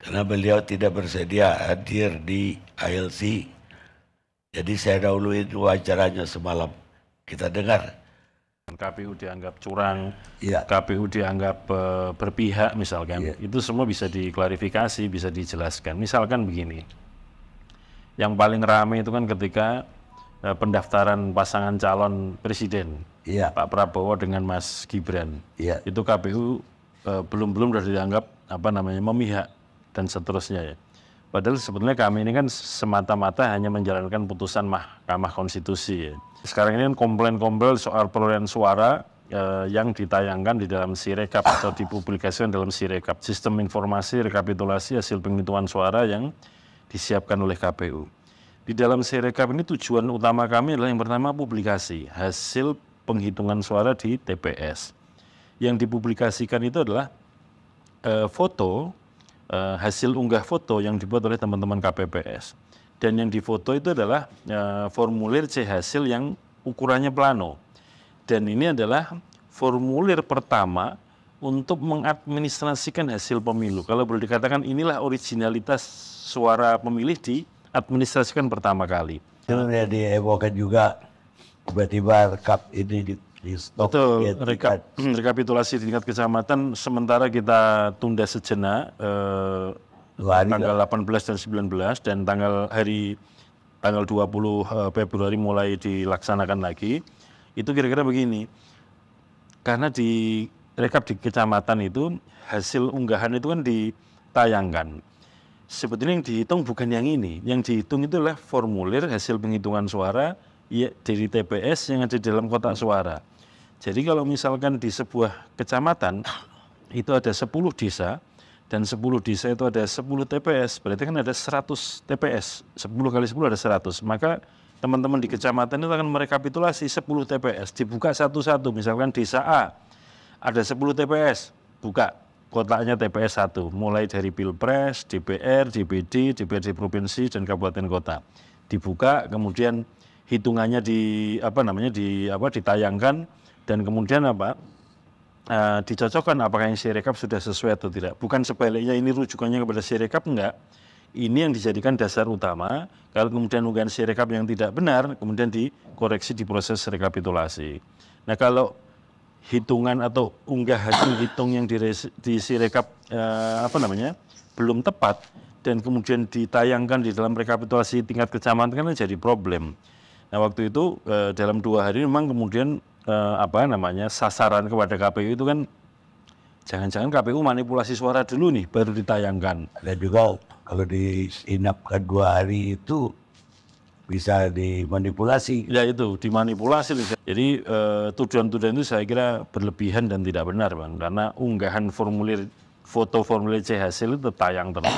karena beliau tidak bersedia hadir di ILC. Jadi saya dahuluin wawancaranya semalam. Kita dengar. KPU dianggap curang, Ya. KPU dianggap berpihak misalkan, Ya. itu semua bisa diklarifikasi, bisa dijelaskan. Misalkan begini, yang paling ramai itu kan ketika pendaftaran pasangan calon presiden, Ya. Pak Prabowo dengan Mas Gibran, Ya. itu KPU belum sudah dianggap memihak dan seterusnya ya. Padahal sebetulnya kami ini kan semata-mata hanya menjalankan putusan Mahkamah Konstitusi ya. Sekarang ini kan komplain-komplain soal perolehan suara yang ditayangkan di dalam Sirekap atau dipublikasikan dalam Sirekap, sistem informasi rekapitulasi hasil penghitungan suara yang disiapkan oleh KPU. Di dalam Sirekap ini tujuan utama kami adalah yang pertama publikasi hasil penghitungan suara di TPS. Yang dipublikasikan itu adalah foto, hasil unggah foto yang dibuat oleh teman-teman KPPS. Dan yang difoto itu adalah formulir C hasil yang ukurannya plano. Dan ini adalah formulir pertama untuk mengadministrasikan hasil pemilu. Kalau boleh dikatakan inilah originalitas suara pemilih diadministrasikan pertama kali. Itu ya dihebohkan juga tiba-tiba rekap ini di stop. Betul, rekapitulasi di tingkat kecamatan sementara kita tunda sejenak tanggal 18 dan 19 dan tanggal 20 Februari mulai dilaksanakan lagi. Itu kira-kira begini, karena di rekap di kecamatan itu hasil unggahan itu kan ditayangkan. Sebetulnya yang dihitung bukan yang ini, yang dihitung itu adalah formulir hasil penghitungan suara ya, dari TPS yang ada di dalam kotak suara. Jadi kalau misalkan di sebuah kecamatan itu ada 10 desa dan 10 desa itu ada 10 TPS, berarti kan ada 100 TPS, 10 kali 10 ada 100. Maka teman-teman di kecamatan itu akan merekapitulasi 10 TPS, dibuka satu-satu. Misalkan desa A ada 10 TPS, buka kotaknya TPS 1, mulai dari Pilpres, DPR, DPD, DPRD provinsi dan kabupaten kota. Dibuka, kemudian hitungannya ditayangkan dan kemudian dicocokkan apakah yang Sirekap sudah sesuai atau tidak. Bukan sebaliknya ini rujukannya kepada Sirekap, enggak. Ini yang dijadikan dasar utama. Kalau kemudian unggahan Sirekap yang tidak benar, kemudian dikoreksi di proses rekapitulasi. Nah kalau hitungan atau unggah hasil hitung yang di Sirekap belum tepat dan kemudian ditayangkan di dalam rekapitulasi tingkat kecamatan kan jadi problem. Nah waktu itu dalam 2 hari memang kemudian sasaran kepada KPU itu kan jangan-jangan KPU manipulasi suara dulu nih baru ditayangkan. Dan juga kalau diinapkan 2 hari itu bisa dimanipulasi. Ya itu dimanipulasi. Jadi tuduhan-tuduhan itu saya kira berlebihan dan tidak benar Bang. Karena unggahan foto formulir C hasil itu tayang terus.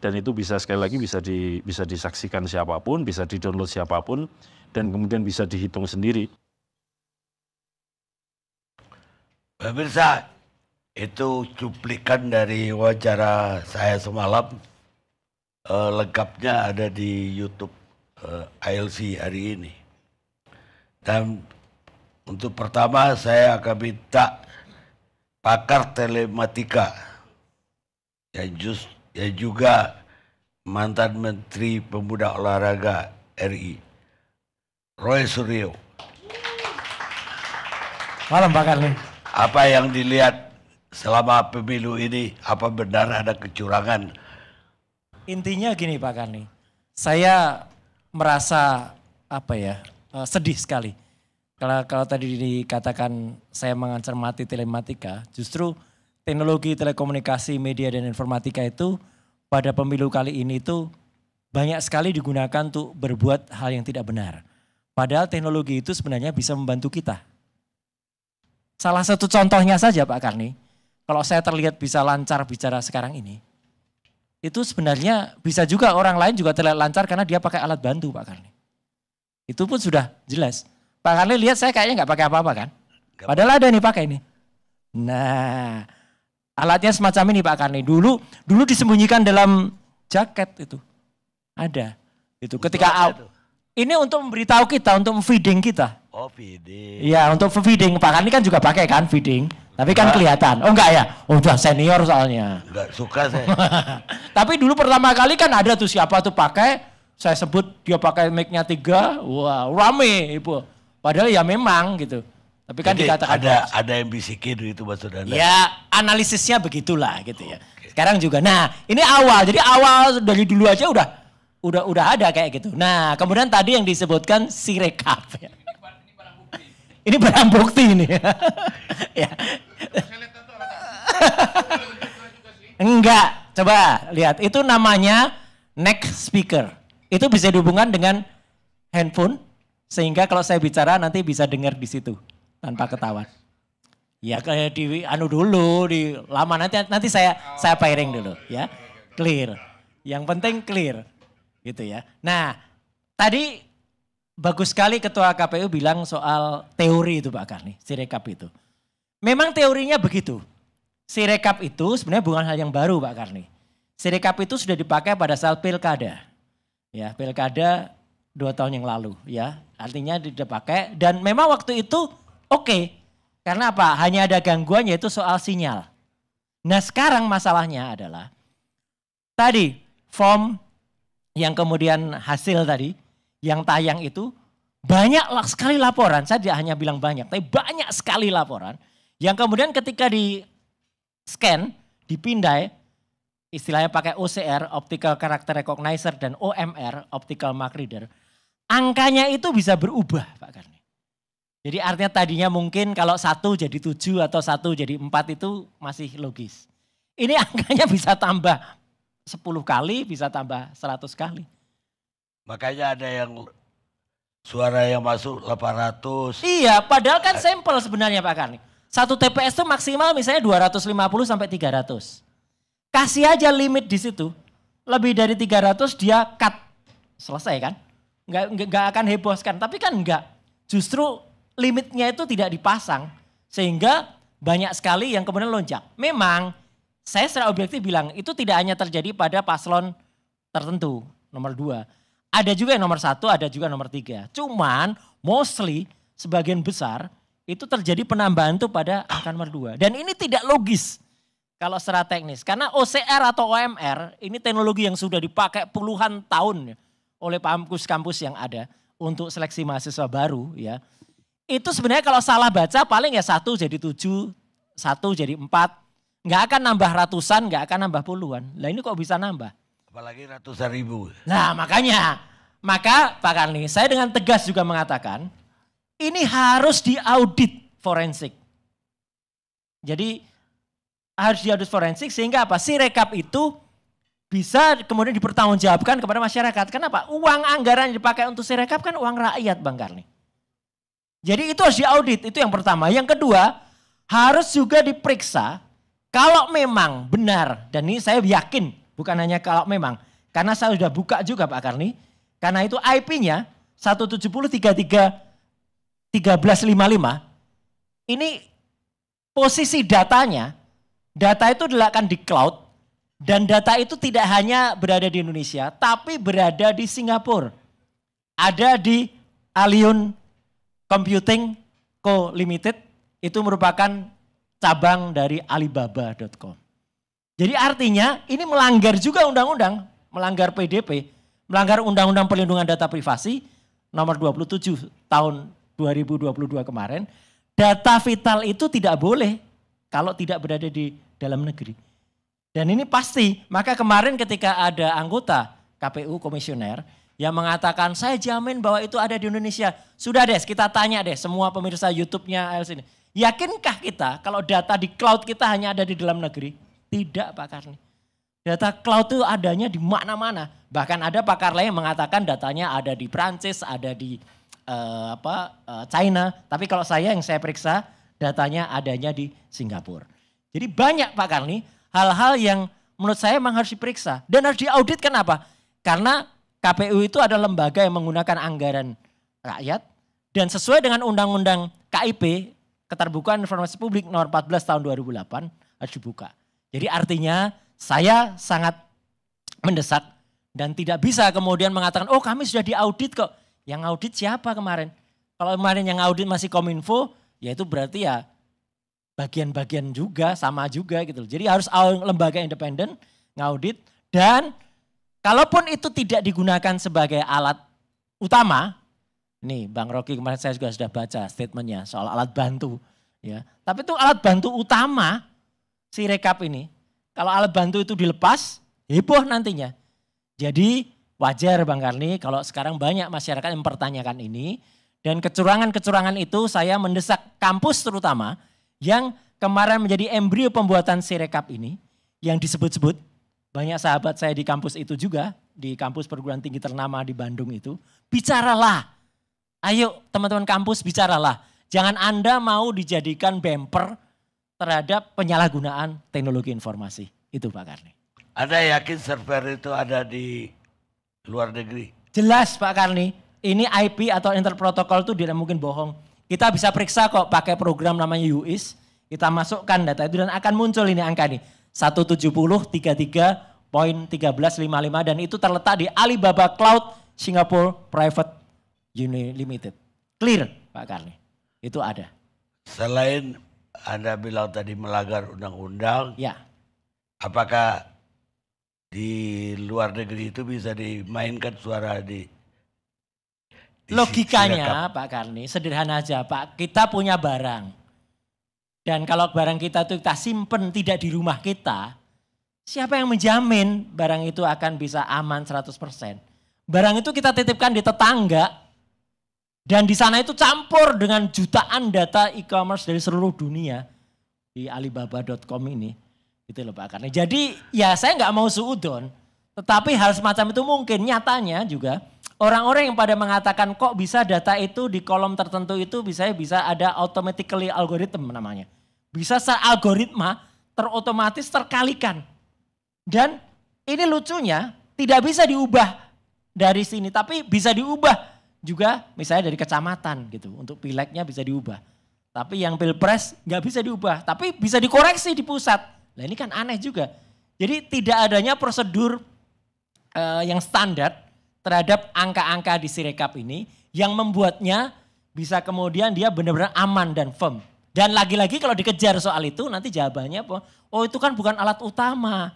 Dan itu bisa sekali lagi bisa disaksikan siapapun, bisa di-download siapapun, dan kemudian bisa dihitung sendiri. Pemirsa, itu cuplikan dari wawancara saya semalam. Lengkapnya ada di YouTube ILC hari ini. Dan untuk pertama saya akan minta pakar telematika yang juga mantan Menteri Pemuda Olahraga RI, Roy Suryo. Malam Pak Karni. Apa yang dilihat selama pemilu ini, apa benar ada kecurangan? Intinya gini Pak Karni, saya merasa sedih sekali. Kalau tadi dikatakan saya mencermati telematika, justru teknologi telekomunikasi, media dan informatika itu pada pemilu kali ini itu banyak sekali digunakan untuk berbuat hal yang tidak benar. Padahal teknologi itu sebenarnya bisa membantu kita. Salah satu contohnya saja Pak Karni, kalau saya terlihat bisa lancar bicara sekarang ini, itu sebenarnya bisa juga orang lain juga terlihat lancar karena dia pakai alat bantu Pak Karni. Itu pun sudah jelas. Pak Karni lihat saya kayaknya nggak pakai apa-apa kan? Padahal ada nih pakai ini. Nah, alatnya semacam ini Pak Karni. Dulu disembunyikan dalam jaket itu. Ada. Itu ketika ini untuk memberitahu kita, untuk feeding kita. Oh, feeding. Iya, untuk feeding. Pak Karni kan juga pakai kan feeding. Tapi kan kelihatan. Oh enggak ya? Oh, udah senior soalnya. Enggak suka saya. Tapi dulu pertama kali kan ada tuh siapa tuh pakai, saya sebut dia pakai mic-nya 3, wah rame Ibu. Padahal ya memang gitu. Tapi kan Jadi dikatakan ada yang bisikin itu maksud Anda? ya analisisnya begitulah gitu ya. Sekarang juga. Nah, ini awal. Jadi awal dari dulu aja udah ada kayak gitu. Nah, kemudian tadi yang disebutkan Sirekap. Ya. Ini barang bukti ini. Ya. Enggak, coba lihat. Itu namanya neck speaker. Itu bisa dihubungkan dengan handphone sehingga kalau saya bicara nanti bisa dengar di situ tanpa ketahuan. Ya kayak di anu dulu, di lama nanti saya pairing dulu ya. Clear. Yang penting clear. Gitu ya. Nah, tadi bagus sekali Ketua KPU bilang soal teori itu Pak Karni, Sirekap itu. Memang teorinya begitu. Sirekap itu sebenarnya bukan hal yang baru Pak Karni. Sirekap itu sudah dipakai pada saat pilkada. Ya, pilkada 2 tahun yang lalu ya. Artinya dipakai dan memang waktu itu oke. Karena apa? Hanya ada gangguan yaitu soal sinyal. Nah sekarang masalahnya adalah tadi form yang kemudian hasil tadi yang tayang itu banyak sekali laporan. Saya tidak hanya bilang banyak, tapi banyak sekali laporan yang kemudian ketika di scan, dipindai, istilahnya pakai OCR, Optical Character Recognizer, dan OMR, Optical Mark Reader, angkanya itu bisa berubah Pak Karni. Jadi artinya tadinya mungkin kalau 1 jadi 7 atau 1 jadi 4 itu masih logis. Ini angkanya bisa tambah 10 kali, bisa tambah 100 kali. Makanya ada yang suara yang masuk 800. Iya, padahal kan sampel sebenarnya Pak Karni. 1 TPS itu maksimal misalnya 250 sampai 300. Kasih aja limit di situ. Lebih dari 300 dia cut. Selesai kan? Nggak akan hebohkan. Tapi kan enggak. Justru limitnya itu tidak dipasang. Sehingga banyak sekali yang kemudian lonjak. Memang saya secara objektif bilang itu tidak hanya terjadi pada paslon tertentu. Nomor 2. Ada juga yang nomor 1, ada juga nomor 3. Cuman mostly sebagian besar itu terjadi penambahan itu pada angka nomor 2. Dan ini tidak logis kalau secara teknis. Karena OCR atau OMR ini teknologi yang sudah dipakai puluhan tahun oleh kampus-kampus yang ada untuk seleksi mahasiswa baru ya. Itu sebenarnya kalau salah baca paling ya 1 jadi 7, 1 jadi 4. Nggak akan nambah ratusan, nggak akan nambah puluhan. Lah ini kok bisa nambah? Apalagi ratusan ribu. Nah makanya, maka Pak Karni saya dengan tegas juga mengatakan ini harus diaudit forensik. Jadi harus diaudit forensik sehingga apa? Sirekap itu bisa kemudian dipertanggungjawabkan kepada masyarakat. Kenapa? Uang anggaran yang dipakai untuk Sirekap kan uang rakyat Bang Karni. Jadi itu harus diaudit, itu yang pertama. Yang kedua, harus juga diperiksa kalau memang benar, dan ini saya yakin bukan hanya kalau memang, karena saya sudah buka juga Pak Karni, karena itu IP-nya 170.33.1355, ini posisi datanya, data itu dilakukan di cloud, dan data itu tidak hanya berada di Indonesia, tapi berada di Singapura. Ada di Allion Computing Co. Limited, itu merupakan cabang dari Alibaba.com. Jadi artinya ini melanggar juga undang-undang, melanggar PDP, melanggar Undang-Undang Perlindungan Data Privasi nomor 27 tahun 2022 kemarin. Data vital itu tidak boleh kalau tidak berada di dalam negeri. Dan ini pasti, maka kemarin ketika ada anggota KPU komisioner yang mengatakan saya jamin bahwa itu ada di Indonesia. Sudah deh kita tanya deh semua pemirsa YouTube-nya sini. Yakinkah kita kalau data di cloud kita hanya ada di dalam negeri? Tidak Pak Karni. Data cloud itu adanya di mana-mana. Bahkan ada pakar lain yang mengatakan datanya ada di Prancis, ada di China. Tapi kalau yang saya periksa datanya adanya di Singapura. Jadi banyak Pak Karni hal-hal yang menurut saya memang harus diperiksa. Dan harus diaudit kenapa? Karena KPU itu adalah lembaga yang menggunakan anggaran rakyat dan sesuai dengan Undang-Undang KIP, Keterbukaan Informasi Publik nomor 14 tahun 2008 harus dibuka. Jadi artinya saya sangat mendesak dan tidak bisa kemudian mengatakan oh kami sudah diaudit kok. Yang audit siapa kemarin? Kalau kemarin yang audit masih Kominfo ya itu berarti ya bagian-bagian juga sama juga gitu. Jadi harus lembaga independen ngaudit Dan kalaupun itu tidak digunakan sebagai alat utama, nih Bang Rocky kemarin saya juga sudah baca statementnya soal alat bantu. Ya. Tapi itu alat bantu utama si rekap ini. Kalau alat bantu itu dilepas, heboh nantinya. Jadi wajar Bang Karni kalau sekarang banyak masyarakat yang mempertanyakan ini. Dan kecurangan-kecurangan itu saya mendesak kampus terutama yang kemarin menjadi embrio pembuatan si rekap ini. Yang disebut-sebut, banyak sahabat saya di kampus itu juga, di kampus perguruan tinggi ternama di Bandung itu. Bicaralah, ayo teman-teman kampus bicaralah. Jangan Anda mau dijadikan bumper terhadap penyalahgunaan teknologi informasi. Itu Pak Karni. Anda yakin server itu ada di luar negeri? Jelas Pak Karni, ini IP atau interprotokol itu tidak mungkin bohong. Kita bisa periksa kok pakai program namanya UIS. Kita masukkan data itu dan akan muncul ini angka nih. 170.33.1355 dan itu terletak di Alibaba Cloud Singapore Private Limited. Clear Pak Karni, itu ada. Selain Anda bilang tadi melanggar undang-undang, Ya. Apakah di luar negeri itu bisa dimainkan suara di Logikanya Pak Karni sederhana aja Pak, kita punya barang. Dan kalau barang kita itu kita simpen tidak di rumah kita, siapa yang menjamin barang itu akan bisa aman 100%? Barang itu kita titipkan di tetangga dan di sana itu campur dengan jutaan data e-commerce dari seluruh dunia di alibaba.com ini. Gitu loh Pak Karni. Jadi ya saya nggak mau suudon, tetapi hal semacam itu mungkin nyatanya juga orang-orang yang pada mengatakan kok bisa data itu di kolom tertentu itu bisa ada automatically algorithm namanya. Bisa secara algoritma terotomatis terkalikan. Dan ini lucunya tidak bisa diubah dari sini tapi bisa diubah juga misalnya dari kecamatan gitu. Untuk pileknya bisa diubah. Tapi yang pilpres nggak bisa diubah tapi bisa dikoreksi di pusat. Nah ini kan aneh juga. Jadi tidak adanya prosedur yang standar terhadap angka-angka di Sirekap ini yang membuatnya bisa kemudian dia benar-benar aman dan firm. Dan lagi-lagi kalau dikejar soal itu nanti jawabannya apa? Oh itu kan bukan alat utama.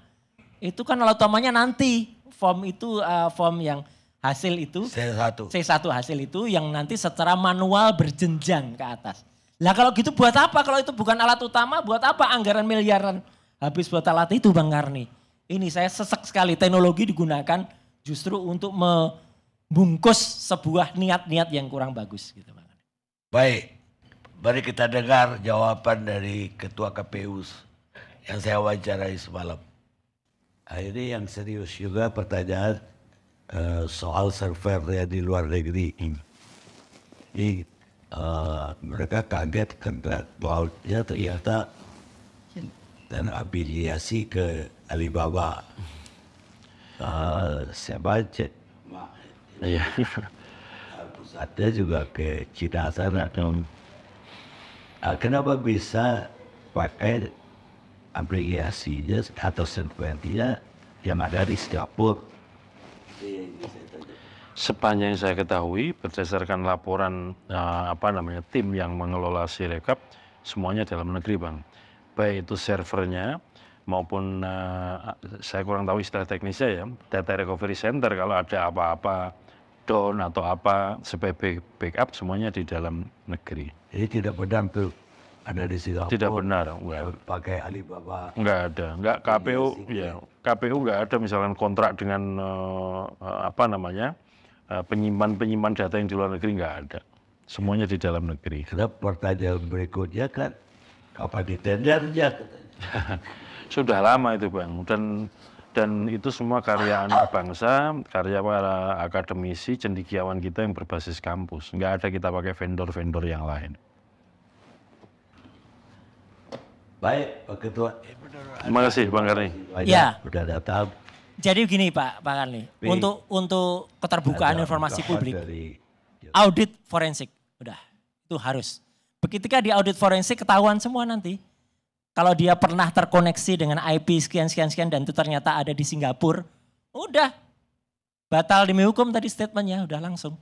Itu kan alat utamanya nanti. Form itu form yang hasil itu. C1 hasil itu yang nanti secara manual berjenjang ke atas. Lah kalau gitu buat apa? Kalau itu bukan alat utama buat apa anggaran miliaran habis buat alat itu Bang Karni? Ini saya sesek sekali teknologi digunakan justru untuk membungkus sebuah niat-niat yang kurang bagus gitu Bang. Baik, mari kita dengar jawaban dari Ketua KPU yang saya wawancarai semalam. Ini yang serius juga pertanyaan soal server yang di luar negeri. Ini mereka kaget karena cloud-nya ternyata dan afiliasi ke Alibaba. Saya baca, pusatnya juga ke Cina sana. Kenapa bisa pakai aplikasinya atau servernya yang ada di Singapura? Sepanjang saya ketahui berdasarkan laporan tim yang mengelola Sirekap semuanya dalam negeri Bang. Baik itu servernya maupun saya kurang tahu istilah teknisnya ya, data recovery center kalau ada apa-apa down atau apa sebagai backup semuanya di dalam negeri. Jadi tidak benar tuh ada di Singapura. Tidak benar, enggak. Pakai Alibaba. Enggak ada, enggak KPU ya. KPU enggak ada misalkan kontrak dengan penyimpan data yang di luar negeri enggak ada. Semuanya di dalam negeri. Karena pertanyaan berikutnya kan kapan ditendernya? Sudah lama itu Bang dan itu semua karya anak bangsa, karya para akademisi, cendekiawan kita yang berbasis kampus. Enggak ada kita pakai vendor-vendor yang lain. Baik, Pak Ketua. Terima kasih Bang Karni. Ya. Sudah datang. Jadi begini Pak Karni, untuk keterbukaan informasi publik, audit forensik, udah itu harus. Ketika di audit forensik ketahuan semua nanti. Kalau dia pernah terkoneksi dengan IP sekian dan itu ternyata ada di Singapura, udah batal demi hukum tadi statementnya, udah langsung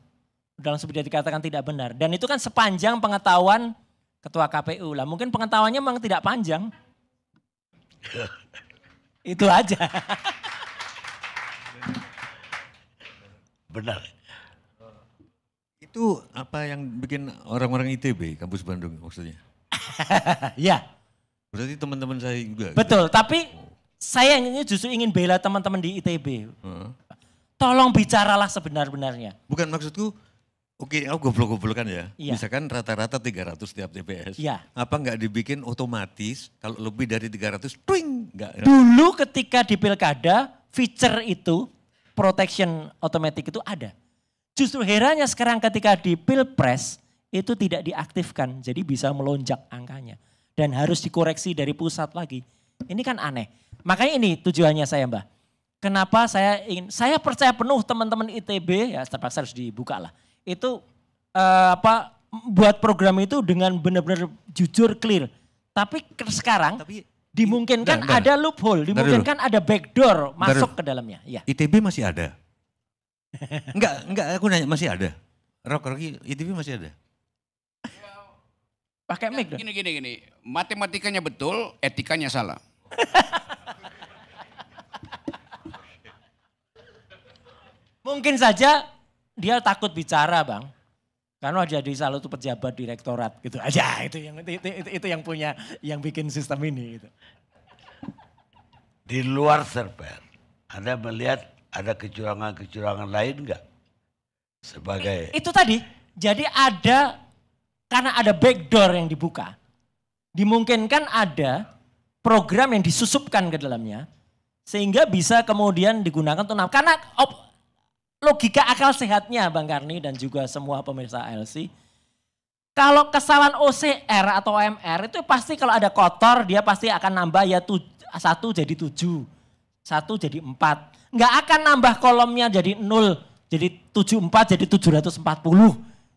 bisa dikatakan tidak benar. Dan itu kan sepanjang pengetahuan Ketua KPU lah, mungkin pengetahuannya memang tidak panjang. Itu aja. Benar. Itu apa yang bikin orang-orang ITB, kampus Bandung maksudnya? Ya, Berarti teman-teman saya juga. betul. Tapi saya ini justru ingin bela teman-teman di ITB. Heeh. Tolong bicaralah sebenar-benarnya. Bukan maksudku, oke aku goblok-goblokan ya. Iya. Misalkan rata-rata 300 tiap TPS. Iya. Apa nggak dibikin otomatis kalau lebih dari 300, twing, nggak. Dulu ketika di pilkada, feature itu, protection automatic itu ada. Justru herannya sekarang ketika di pilpres, itu tidak diaktifkan. Jadi bisa melonjak angkanya. Dan harus dikoreksi dari pusat lagi. Ini kan aneh. Makanya ini tujuannya saya Mbak. Kenapa saya percaya penuh teman-teman ITB, ya terpaksa harus dibuka lah. Itu buat program itu dengan benar-benar jujur, clear. Tapi sekarang dimungkinkan bentar. ada loophole, dimungkinkan ada backdoor masuk ke dalamnya. Ya. ITB masih ada? Enggak, aku nanya masih ada? Rocky, ITB masih ada? Pakai mic dong. Gini. Matematikanya betul, etikanya salah. Mungkin saja dia takut bicara Bang. Karena jadi salah satu pejabat direktorat gitu aja. Itu yang punya, yang bikin sistem ini. Gitu. Di luar server, Anda melihat ada kecurangan-kecurangan lain enggak? Sebagai Itu tadi, jadi karena ada backdoor yang dibuka, dimungkinkan ada program yang disusupkan ke dalamnya, sehingga bisa kemudian digunakan untuk karena logika akal sehatnya Bang Karni dan juga semua pemirsa ALC, kalau kesalahan OCR atau OMR itu pasti kalau ada kotor dia pasti akan nambah ya 1 jadi 7, 1 jadi 4. Nggak akan nambah kolomnya jadi 0, jadi 74 jadi 740.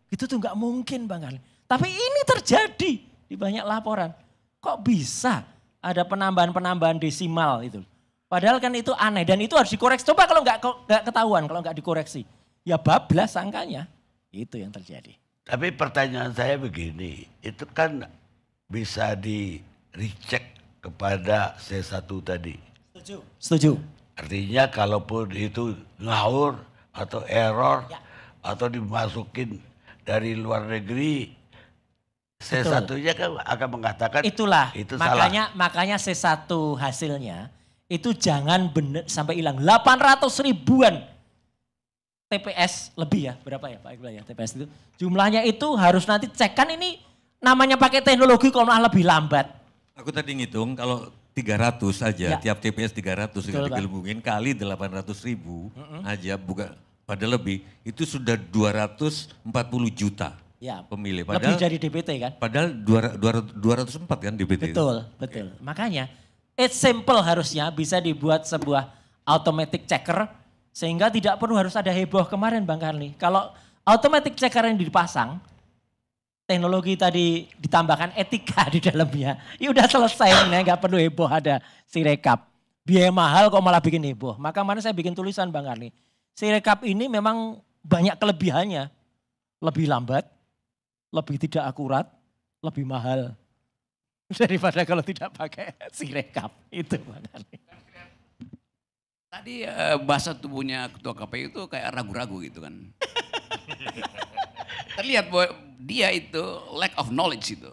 Itu tuh nggak mungkin Bang Karni. Tapi ini terjadi di banyak laporan. Kok bisa ada penambahan-penambahan desimal itu. Padahal kan itu aneh dan itu harus dikoreksi. Coba kalau nggak ketahuan, kalau nggak dikoreksi. Ya bablas angkanya. Itu yang terjadi. Tapi pertanyaan saya begini, itu kan bisa di-recheck kepada C1 tadi. Setuju. Artinya kalaupun itu ngawur atau error atau dimasukin dari luar negeri, C1-nya kan akan mengatakan Itulah, itu makanya C1 hasilnya itu jangan sampai hilang. 800 ribuan TPS lebih ya, berapa ya Pak Iqbal ya TPS itu. Jumlahnya itu harus nanti cek, kan ini namanya pakai teknologi kalau malah lebih lambat. Aku tadi ngitung kalau 300 saja, Ya. tiap TPS 300 Betul, Pak. digelembungin kali 800 ribu aja, bukan pada lebih, itu sudah 240 juta Ya, pemilih. lebih dari DPT kan. Padahal 204 kan DPT. Betul. Makanya it's simple harusnya bisa dibuat sebuah automatic checker sehingga tidak perlu harus ada heboh kemarin Bang Karni. Kalau automatic checker yang dipasang, teknologi tadi ditambahkan etika di dalamnya, ya udah selesai, nggak perlu heboh ada Sirekap. Biaya mahal kok malah bikin heboh. Maka kemarin saya bikin tulisan Bang Karni. Sirekap ini memang banyak kelebihannya. Lebih lambat, lebih tidak akurat, lebih mahal. Daripada kalau tidak pakai Sirekap. Itu Bang Karni. Tadi bahasa tubuhnya ketua KPU itu kayak ragu-ragu gitu kan. Terlihat bahwa dia itu lack of knowledge itu.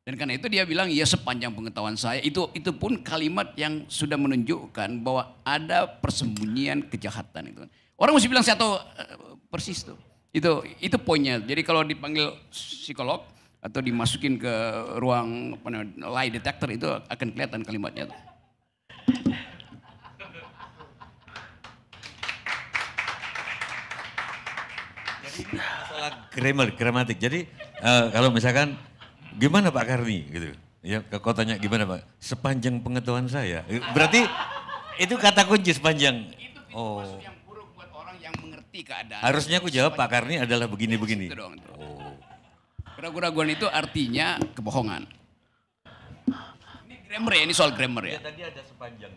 Dan karena itu dia bilang ya sepanjang pengetahuan saya itu pun kalimat yang sudah menunjukkan bahwa ada persembunyian kejahatan itu. Orang mesti bilang saya tahu persis tuh. Itu poinnya. Jadi kalau dipanggil psikolog atau dimasukin ke ruang lie detector itu akan kelihatan kalimatnya. Masalah gramatik. Jadi kalau misalkan gimana Pak Karni gitu. Ya kotanya gimana Pak? Sepanjang pengetahuan saya. Berarti itu kata kunci sepanjang. Itu yang buruk buat orang yang mengerti keadaan. Harusnya aku jawab Pak Karni adalah begini-begini. Itu dong. Keraguan-keraguan itu artinya kebohongan. Ini grammar ya, ini soal grammar ya. Tadi ada sepanjang.